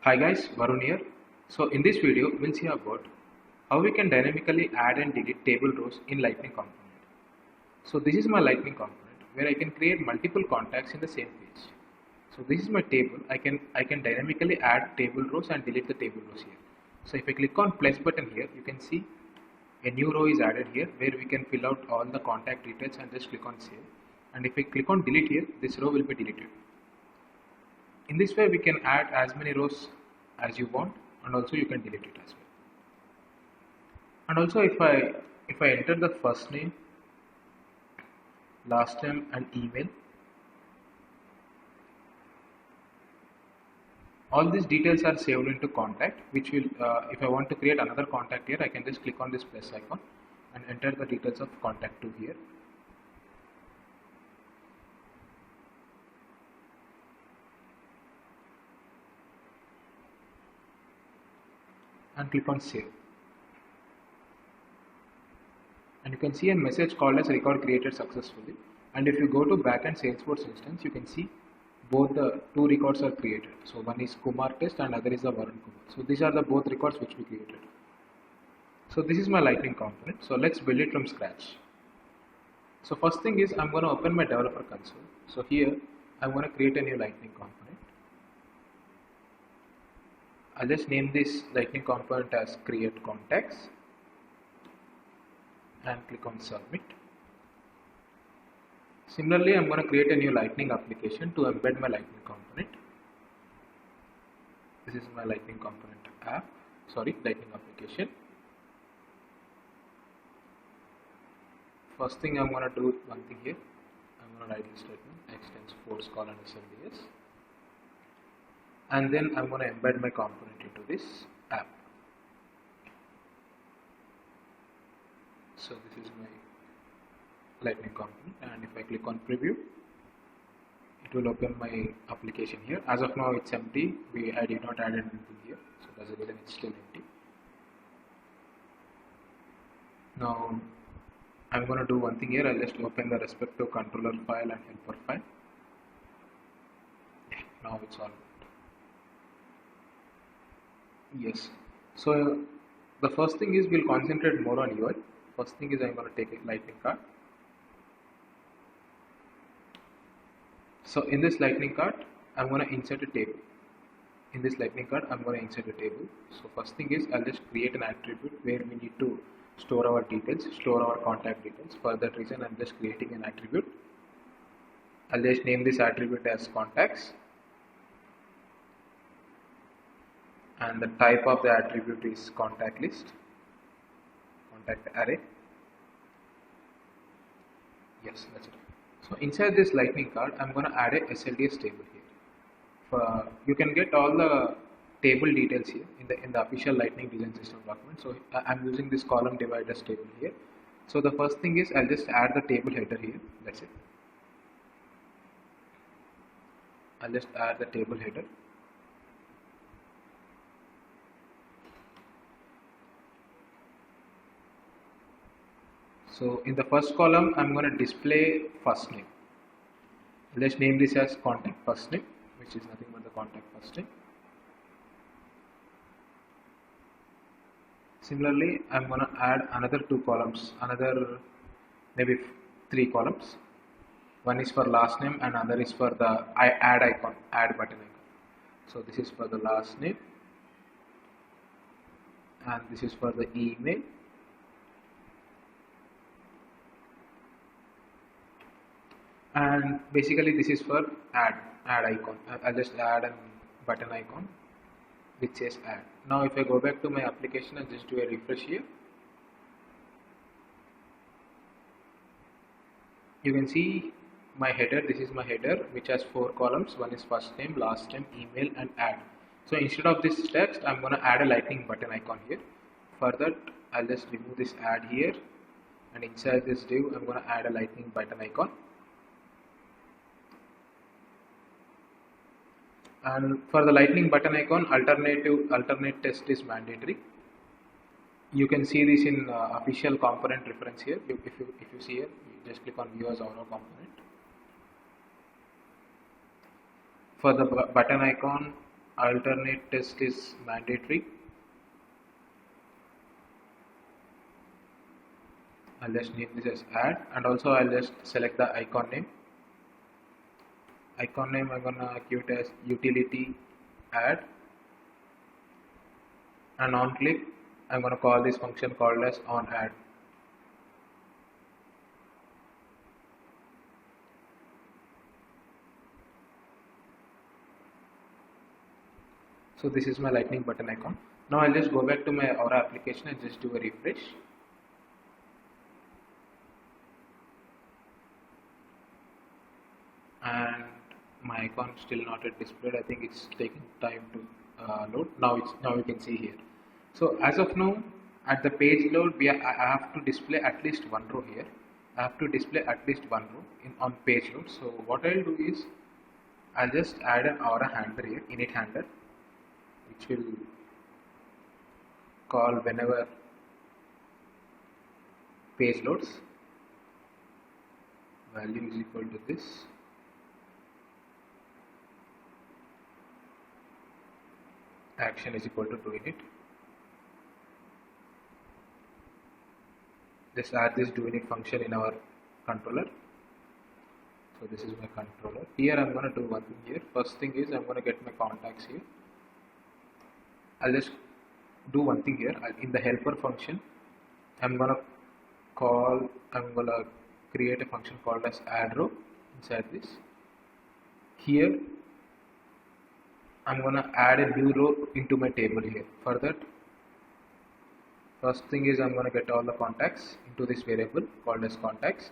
Hi guys, Varun here. So in this video, we'll see about how we can dynamically add and delete table rows in Lightning component. So this is my Lightning component where I can create multiple contacts in the same page. So this is my table. I can dynamically add table rows and delete the table rows here. So if I click on plus button here, you can see a new row is added here where we can fill out all the contact details and just click on save. And if I click on delete here, this row will be deleted. In this way we can add as many rows as you want, and also you can delete it as well. And also if I enter the first name, last name and email, all these details are saved into contact, which will if I want to create another contact here, I can just click on this plus icon and enter the details of contact 2 here. And click on save, and you can see a message called as record created successfully. And if you go to backend Salesforce instance, you can see both the two records are created. So one is Kumar test and other is the Varun Kumar. So these are the both records which we created. So this is my Lightning component. So let's build it from scratch. So first thing is I'm going to open my developer console. So here I'm going to create a new Lightning component. I'll just name this Lightning component as create contacts and click on submit. Similarly, I'm going to create a new Lightning application to embed my Lightning component. This is my Lightning component Lightning application. First thing I'm going to do one thing here. I'm going to write this statement extends force colon SLDS, and then I'm going to embed my component into this app. So this is my Lightning component, and if I click on preview, it will open my application here. As of now it's empty. I did not add anything here, so that's the reason it's still empty. Now I'm going to do one thing here. I'll just open the respective controller file and helper file. Now it's all good. Yes. So the first thing is we'll concentrate more on UI. First thing is I'm going to take a Lightning card. So in this Lightning card, I'm going to insert a table. In this Lightning card, I'm going to insert a table. So first thing is I'll just create an attribute where we need to store our details, store our contact details. For that reason, I'm just creating an attribute. I'll just name this attribute as contacts. And the type of the attribute is contact list, contact array. Yes, that's it. So inside this Lightning card, I'm going to add a SLDS table here. You can get all the table details here in the official Lightning design system document. So I'm using this column dividers table here. So the first thing is I'll just add the table header here. That's it. I'll just add the table header. So in the first column, I'm going to display first name. Let's name this as contact first name, which is nothing but the contact first name. Similarly, I'm going to add another 2 columns, another maybe 3 columns. One is for last name and another is for the add icon, add button icon. So this is for the last name and this is for the email. And basically this is for add icon. I'll just add a button icon which says add. Now if I go back to my application and just do a refresh here, you can see my header. This is my header which has 4 columns. One is first name, last name, email and add. So instead of this text, I'm going to add a Lightning button icon here. For that, I'll just remove this add here, and inside this div I'm going to add a Lightning button icon. And for the Lightning button icon, alternate test is mandatory. You can see this in official component reference here. If you see here, you just click on view as auto component. For the button icon, alternate test is mandatory. I'll just name this as add, and also I'll just select the icon name. Icon name I'm gonna give it as utility add, and on click I'm gonna call this function called as on add. So this is my lightning button icon. Now I'll just go back to my Aura application and just do a refresh. And my icon still not yet displayed. I think it's taking time to load. Now you can see here. So as of now, at the page load, I have to display at least one row here. I have to display at least one row on page load. So what I'll do is I'll just add an Aura handler here, init handler, which will call whenever page loads. Value is equal to this. Action is equal to doing it. Just add this doing it function in our controller. So this is my controller. Here I'm going to do one thing here. First thing is I'm going to get my contacts here. I'll just do one thing here. In the helper function, I'm going to create a function called as add row inside this. Here I'm going to add a new row into my table here. For that, first thing is I'm going to get all the contacts into this variable called as contacts.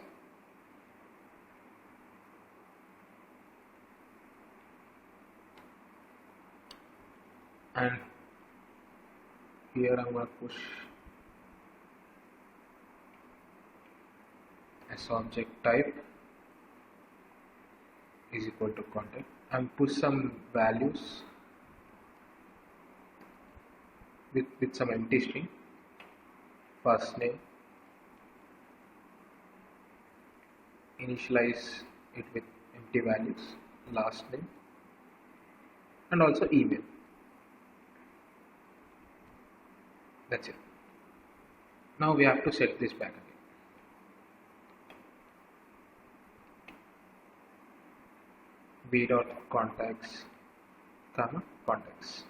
And here I'm going to push as object type is equal to contact, and push some values with some empty string. First name, initialize it with empty values, last name, and also email. That's it. Now we have to set this back again. b.contacts, comma contacts.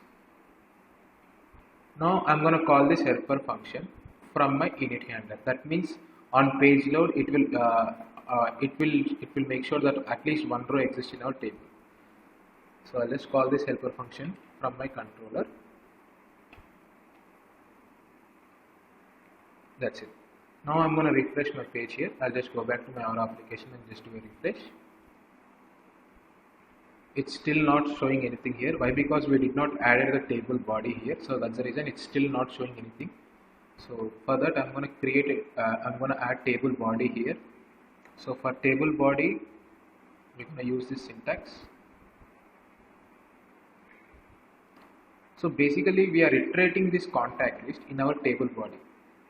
Now I'm going to call this helper function from my init handler. That means on page load it will make sure that at least one row exists in our table. So I'll just call this helper function from my controller. That's it. Now I'm going to refresh my page here. I'll just go back to my Aura application and just do a refresh. It's still not showing anything here. Why? Because we did not add the table body here. So that's the reason it's still not showing anything. So for that I'm going to I'm going to add table body here. So for table body, we're going to use this syntax. So basically we are iterating this contact list in our table body.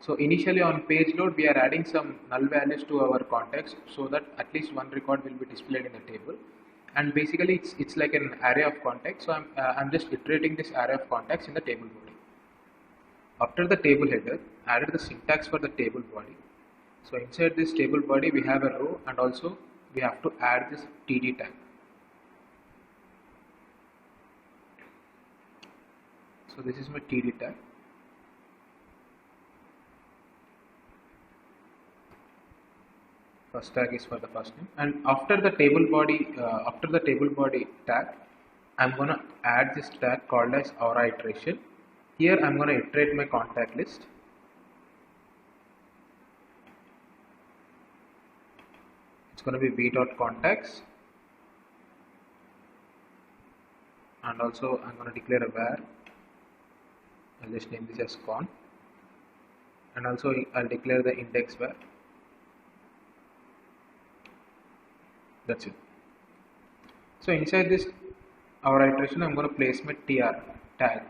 So initially on page load we are adding some null values to our contacts so that at least one record will be displayed in the table. And basically it's like an array of contacts. So I'm just iterating this array of contacts in the table body. After the table header, added the syntax for the table body. So inside this table body we have a row, and also we have to add this td tag. So this is my td tag. First tag is for the first name, and after the table body tag, I'm gonna add this tag called as Aura iteration. Here I'm gonna iterate my contact list. It's gonna be b.contacts, and also I'm gonna declare a var. I'll just name this as con, and also I'll declare the index var. That's it. So inside this Aura iteration, I'm going to place my tr tag.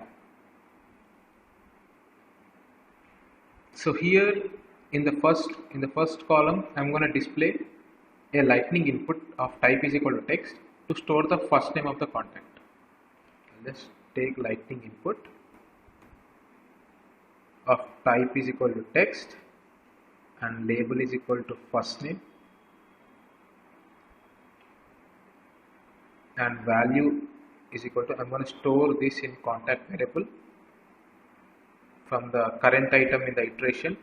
So here in the first column, I'm going to display a lightning input of type is equal to text to store the first name of the contact. I'll just take lightning input of type is equal to text and label is equal to first name and value is equal to, I'm going to store this in contact variable from the current item in the iteration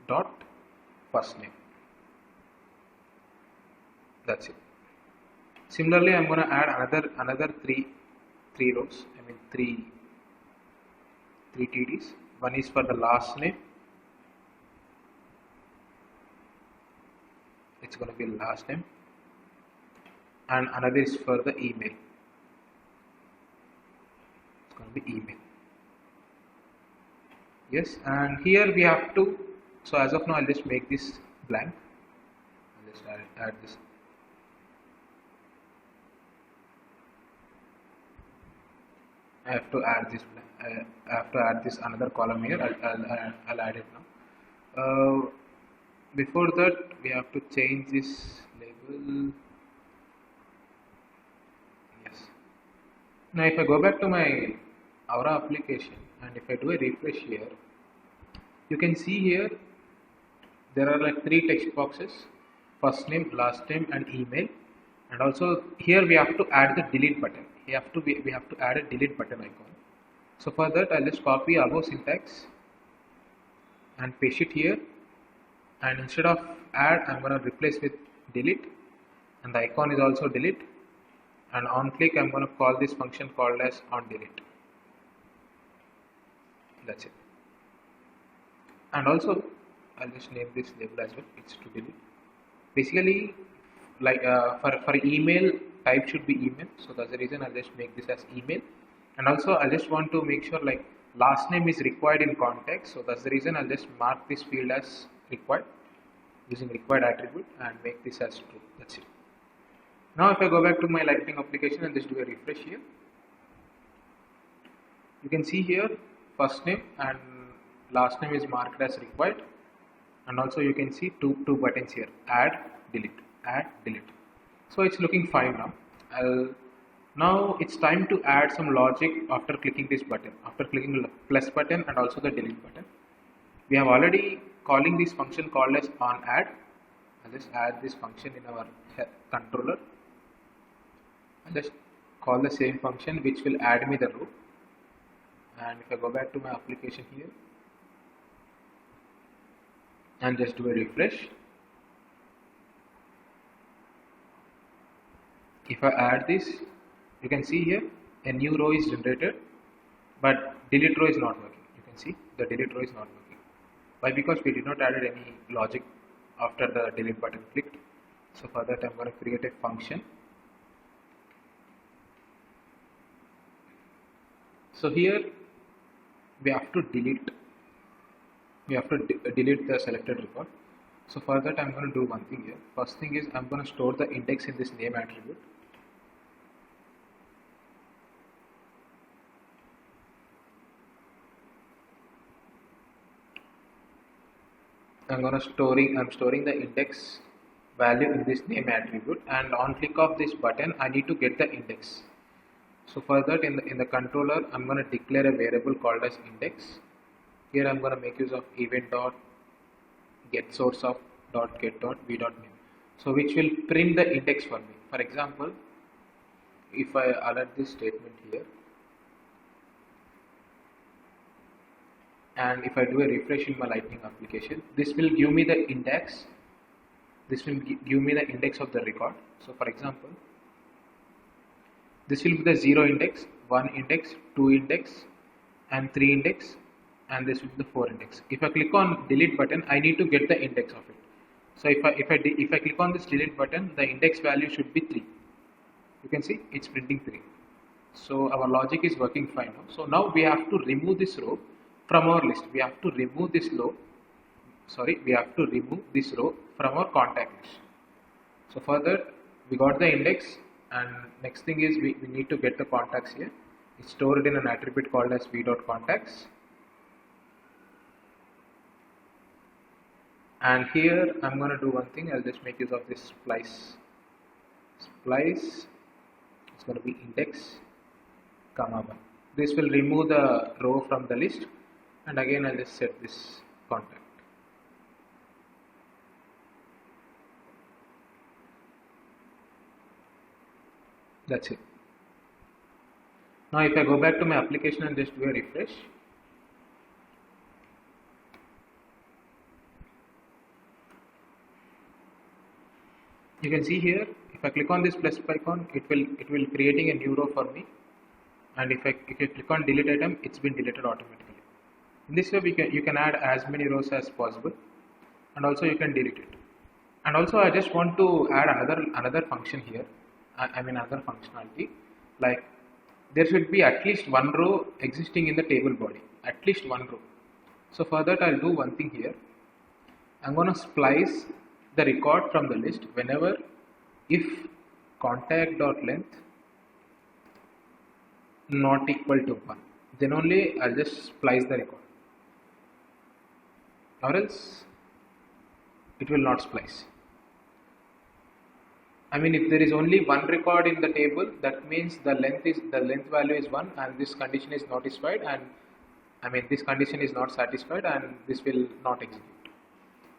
dot first name. That's it. Similarly, I'm going to add another three rows. I mean three TDs. One is for the last name. It's going to be last name, and another is for the email. It's going to be email. Yes, and here we have to. So as of now, I'll just make this blank. I'll just add this. I have to add this. I have to add this another column here. I'll add it now. Before that, we have to change this label. Yes. Now, if I go back to my Aura application and if I do a refresh here, you can see here there are like three text boxes: first name, last name, and email. And also here we have to add the delete button. We have to add a delete button icon. So for that, I'll just copy above syntax and paste it here. And instead of add, I'm going to replace with delete, and the icon is also delete. And on click, I'm going to call this function called as on delete. That's it. And also, I'll just name this label as well. It's to delete. Basically, like for email, type should be email. So that's the reason I'll just make this as email. And also, I just want to make sure like last name is required in context. So that's the reason I'll just mark this field as required using required attribute and make this as true. That's it. Now if I go back to my Lightning application and just do a refresh here, you can see here first name and last name is marked as required, and also you can see two buttons here: add, delete. So it's looking fine now. Now it's time to add some logic after clicking this button, after clicking the plus button and also the delete button. We have already calling this function called as on add. I'll just add this function in our controller. I'll just call the same function which will add me the row. And if I go back to my application here and just do a refresh, if I add this, you can see here a new row is generated, but delete row is not working. You can see the delete row is not working. Why? Because we did not add any logic after the delete button clicked. So for that, I'm going to create a function. So here we have to delete. We have to delete the selected record. So for that, I'm going to do one thing here. First thing is I'm going to store the index in this name attribute. I'm storing the index value in this name attribute, and on click of this button, I need to get the index. So for that, in the controller, I'm going to declare a variable called as index. Here I'm going to make use of event dot get source of dot get dot v dot name. So which will print the index for me. For example, if I alert this statement here, and if I do a refresh in my Lightning application, this will give me the index. This will give me the index of the record. So for example, this will be the 0 index, 1 index, 2 index, and 3 index, and this will be the 4 index. If I click on delete button, I need to get the index of it. So if I click on this delete button, the index value should be 3. You can see it's printing 3. So our logic is working fine now. So now we have to remove this row from our list. We have to remove this row. We have to remove this row from our contact list. So for that, we got the index, and next thing is we need to get the contacts here. It's stored in an attribute called as v.contacts. And here I'm going to do one thing. I'll just make use of this splice. It's going to be index, comma 1. this will remove the row from the list, and again I'll just set this contact. That's it. Now if I go back to my application and just do a refresh, you can see here, if I click on this plus icon, it will creating a new row for me, and if I click on delete item, it's been deleted automatically. In this way you can add as many rows as possible, and also you can delete it. And also I just want to add another function here, I mean another functionality, like there should be at least one row existing in the table body, at least one row. So for that I'll do one thing here. I'm going to splice the record from the list whenever if contact.length not equal to 1, then only I'll just splice the record, or else it will not splice. I mean, if there is only one record in the table, that means the length value is 1, and this condition is notified, and I mean this condition is not satisfied, and this will not execute.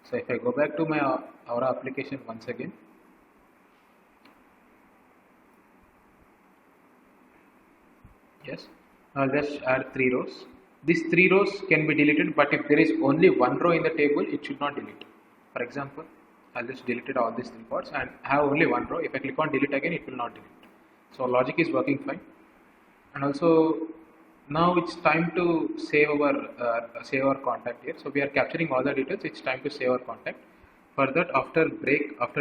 So if I go back to my Aura application once again, yes, I'll just add 3 rows. These 3 rows can be deleted, but if there is only one row in the table, it should not delete. For example, I'll just delete all these records and have only one row. If I click on delete again, it will not delete. So logic is working fine. And also now it's time to save our contact here. So we are capturing all the details. It's time to save our contact. For that, after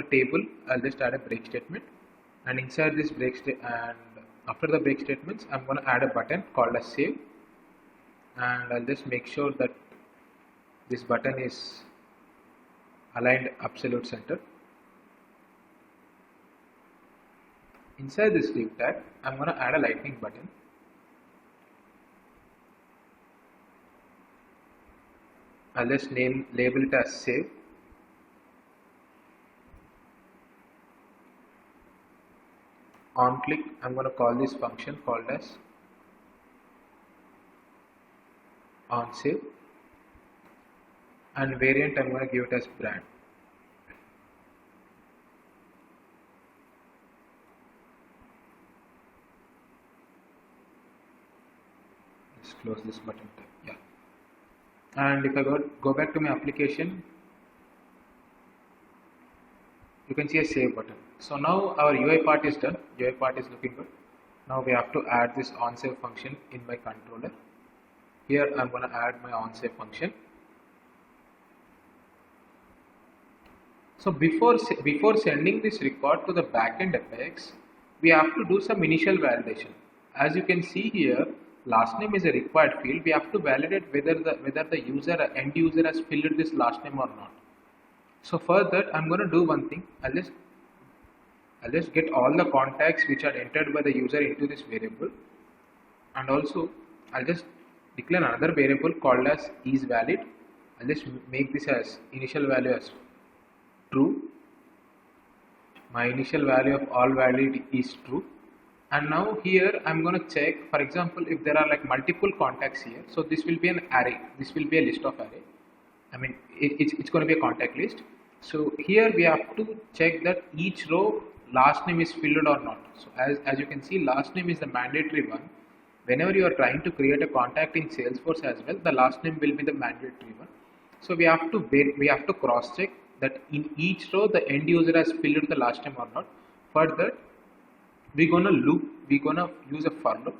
table, I'll just add a break statement, and inside this after the break statements, I'm going to add a button called as save, and I'll just make sure that this button is aligned absolute center. Inside this div tag, I'm going to add a lightning button. I'll just label it as save. On click, I'm going to call this function called as on save, and variant I'm going to give it as brand. Let's close this button tab. Yeah. And if I go back to my application, you can see a save button. So now our UI part is done. UI part is looking good. Now we have to add this onSave function in my controller. Here I'm going to add my onSave function. So before sending this record to the backend Apex, we have to do some initial validation. As you can see here, last name is a required field. We have to validate whether the end user has filled this last name or not. So for that, I'm going to do one thing. I'll just get all the contacts which are entered by the user into this variable, and also I'll just declare another variable called as isValid. I'll just make this as initial value as true. My initial value of all valid is true. And now here I'm going to check, for example, if there are like multiple contacts here. So this will be an array. This will be a list of array. I mean, it's going to be a contact list. So here we have to check that each row last name is filled or not. So as you can see, last name is the mandatory one. Whenever you are trying to create a contact in Salesforce as well, the last name will be the mandatory one. So we have to cross check that in each row the end user has filled the last name or not. For that, we're gonna use a for loop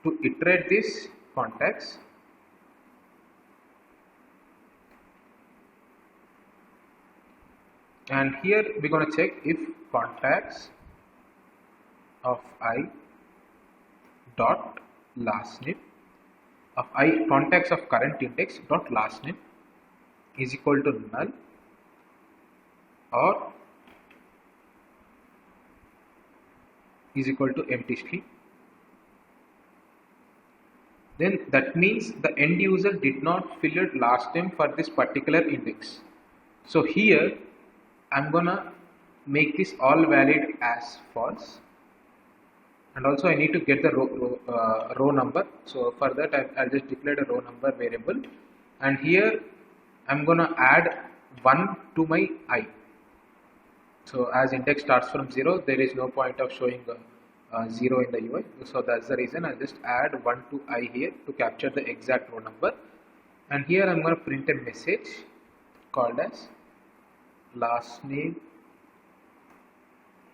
to iterate these contacts. And here we're going to check if contacts of I dot last name of I contacts of current index dot last name is equal to null or is equal to empty string. Then that means the end user did not fill it last name for this particular index. So here I'm gonna make this all valid as false, and also I need to get the row number. So for that I'll just declare a row number variable, and here I'm gonna add 1 to my I. So as index starts from 0, there is no point of showing 0 in the UI. So that's the reason I'll just add 1 to I here to capture the exact row number. And here I'm going to print a message called as last name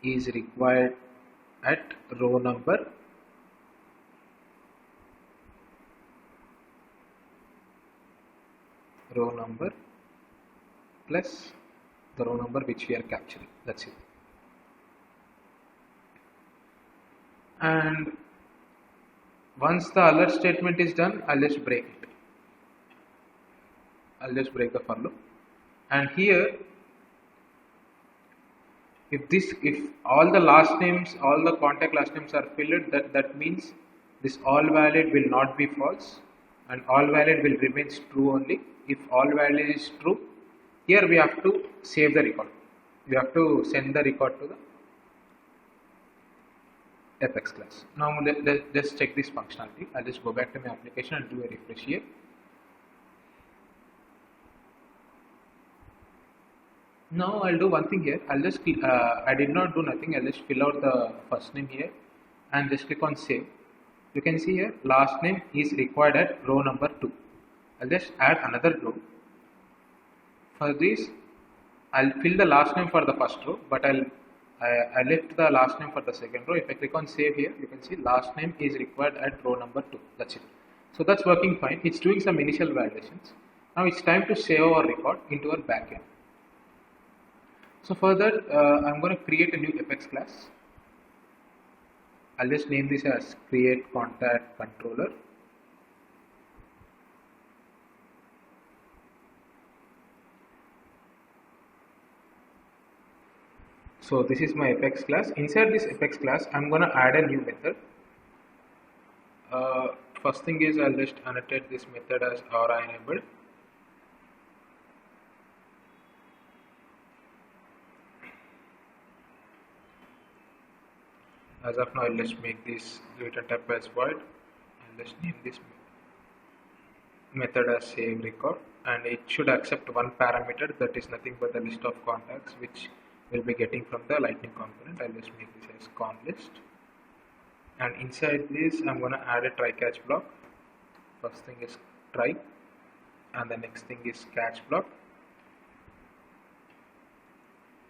is required at row number plus the row number which we are capturing. That's it. And once the alert statement is done, I'll just break it. I'll just break the for loop. And here, if all the last names, all the contact last names are filled, that means this all valid will not be false, and all valid will remain true only. If all valid is true, here we have to save the record. We have to send the record to the Apex class. Now let's check this functionality. I'll just go back to my application and do a refresh here. Now I'll do one thing here. I'll just I did not do nothing. I'll just fill out the first name here and just click on save. You can see here last name is required at row number 2. I'll just add another row. For this, I'll fill the last name for the first row, but I left the last name for the second row. If I click on save here, you can see last name is required at row number 2. That's it. So that's working fine. It's doing some initial validations. Now it's time to save our record into our backend. So for that, I'm going to create a new Apex class. I'll just name this as create contact controller. So this is my Apex class. Inside this Apex class, I'm going to add a new method. First thing is I'll just annotate this method as aura enabled. As of now, I'll just make this return type as void. I'll just name this method as save record, and it should accept one parameter, that is nothing but the list of contacts which we'll be getting from the lightning component. I'll just make this as con list, and inside this I'm going to add a try catch block. First thing is try, and the next thing is catch block,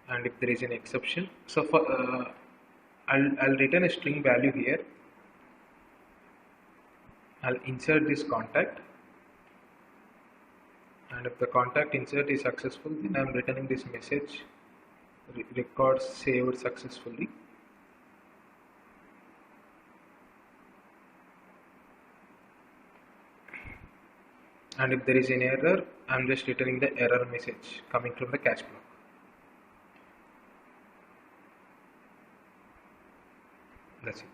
and if there is an exception, so for I'll return a string value here. I'll insert this contact, and if the contact insert is successful, then I'm returning this message record saved successfully. And if there is an error, I'm just returning the error message coming from the catch block. That's it.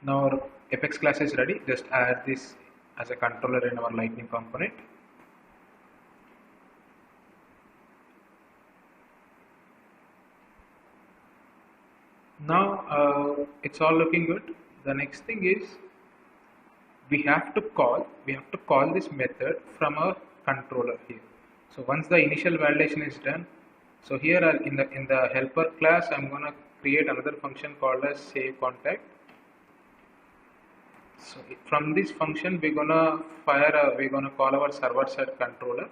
Now our Apex class is ready. Just add this as a controller in our lightning component. Now it's all looking good. The next thing is we have to call this method from a controller here. So once the initial validation is done, so here in the helper class, I'm gonna create another function called as save contact. So from this function, we're gonna call our server side controller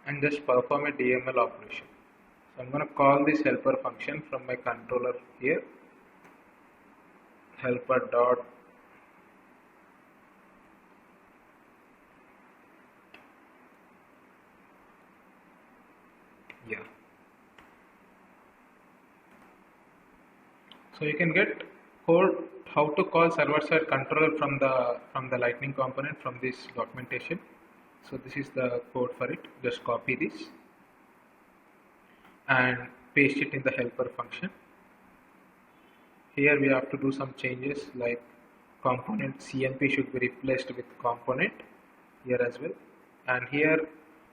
and just perform a DML operation. So I'm gonna call this helper function from my controller here, helper dot yeah. So you can get code how to call server side controller from the lightning component from this documentation. So this is the code for it. Just copy this and paste it in the helper function. Here we have to do some changes, like component CMP should be replaced with component here as well. And here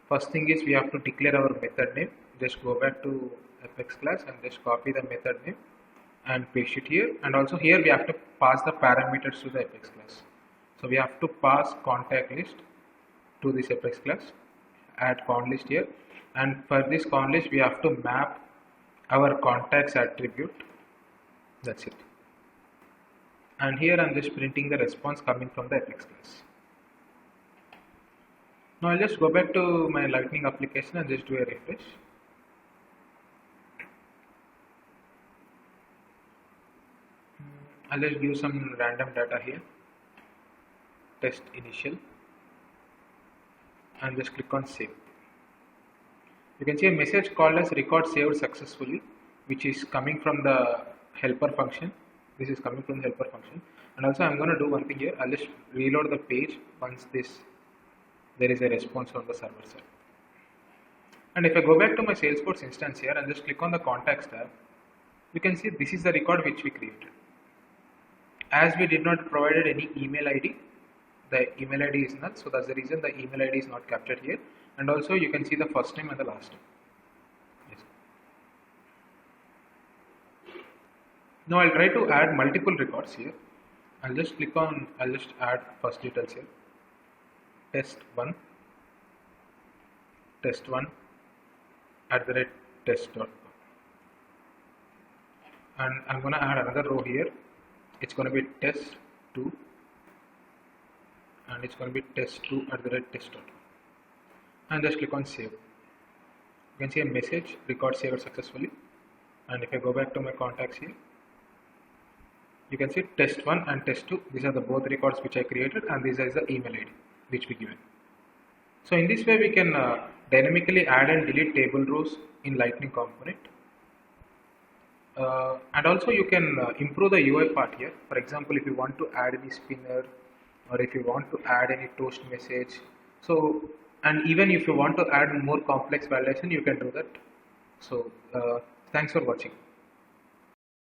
first thing is we have to declare our method name. Just go back to Apex class and just copy the method name and paste it here, and also here we have to pass the parameters to the Apex class. So we have to pass contact list to this Apex class, add con list here, and for this con list we have to map our contacts attribute. That's it. And here I'm just printing the response coming from the Apex class. Now I'll just go back to my Lightning application and just do a refresh. I'll just give some random data here, test initial, and just click on save. You can see a message called as record saved successfully, which is coming from the helper function. This is coming from the helper function. And also I'm going to do one thing here. I'll just reload the page once there is a response on the server side. And if I go back to my Salesforce instance here and just click on the contacts tab, you can see this is the record which we created. As we did not provide any email ID, the email ID is null, so that's the reason the email ID is not captured here. And also you can see the first name and the last name. Yes. Now I'll try to add multiple records here. I'll just add first details here. Test1 @test.com, and I'm going to add another row here. It's going to be test2, and it's going to be test2 @test.com, and just click on save. You can see a message, record saved successfully. And if I go back to my contacts here, you can see test1 and test2. These are the both records which I created, and this is the email ID which we given. So in this way we can dynamically add and delete table rows in Lightning component. And also you can improve the UI part here. For example, if you want to add any spinner, or if you want to add any toast message, so, and even if you want to add more complex validation, you can do that. So thanks for watching.